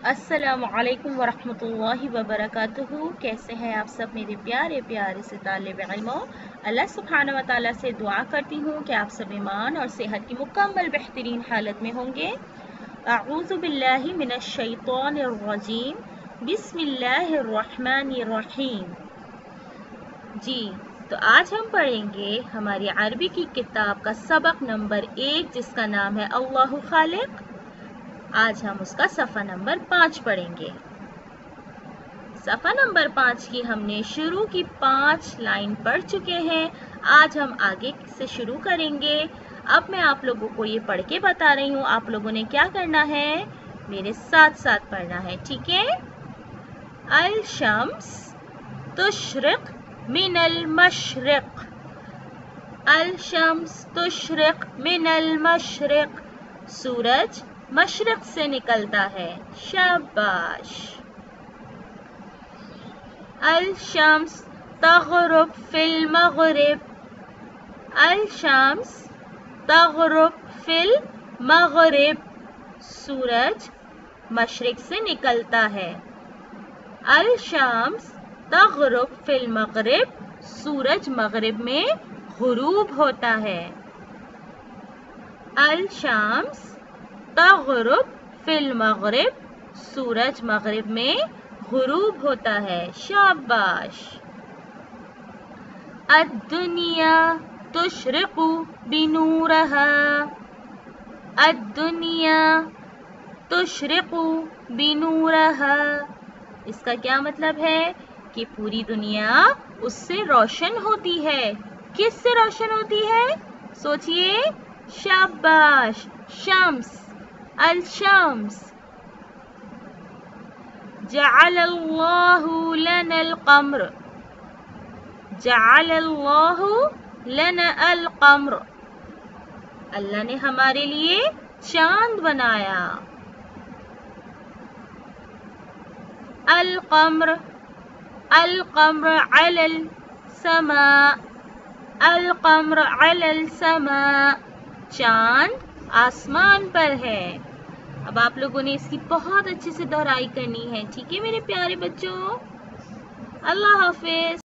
السلام علیکم ورحمۃ اللہ وبرکاتہ۔ کیسے ہیں آپ سب میرے پیارے پیارے سے طالب علموں؟ اللہ سبحانہ و تعالیٰ سے دعا کرتی ہوں کہ آپ سب ایمان اور صحت کی مکمل بہترین حالت میں ہوں گے۔ اعوذ باللہ من الشیطان الرجیم، بسم اللہ الرحمن الرحیم۔ جی تو آج ہم پڑھیں گے ہماری عربی کی کتاب کا سبق نمبر 1 جس کا نام ہے اللہ خالق۔ آج ہم اس کا صفحہ نمبر 5 پڑھیں گے۔ صفحہ نمبر 5 کی ہم نے شروع کی 5 لائن پڑھ چکے ہیں۔ آج ہم آگے سے شروع کریں گے۔ اب میں آپ لوگوں کو یہ پڑھ کے بتا رہی ہوں، آپ لوگوں نے کیا کرنا ہے، میرے ساتھ ساتھ پڑھنا ہے، ٹھیک ہے؟ الشمس تشرق من المشرق، الشمس تشرق من المشرق، سورج مشرق سے نکلتا ہے، شاباش۔ الشمس تغرب فی المغرب، الشمس تغرب فی المغرب، سورج مشرق سے نکلتا ہے۔ الشمس تغرب فی المغرب، سورج مغرب میں غروب ہوتا ہے۔ الشمس تغرب فی المغرب، سورج مغرب میں غروب ہوتا ہے، شاباش۔ الدنیا تشرق بنورها، الدنیا تشرق بنورها، اس کا کیا مطلب ہے کہ پوری دنیا اس سے روشن ہوتی ہے۔ کس سے روشن ہوتی ہے؟ سوچئے، شاباش، شمس، الشمس۔ جعل اللہ لنا القمر، جعل اللہ لنا القمر، اللہ نے ہمارے لیے چاند بنایا۔ القمر، القمر علی السماء، القمر علی السماء، چاند آسمان پر ہے۔ اب آپ لوگوں نے اس کی بہت اچھے سے دہرائی کرنی ہے، ٹھیک ہے میرے پیارے بچوں؟ اللہ حافظ۔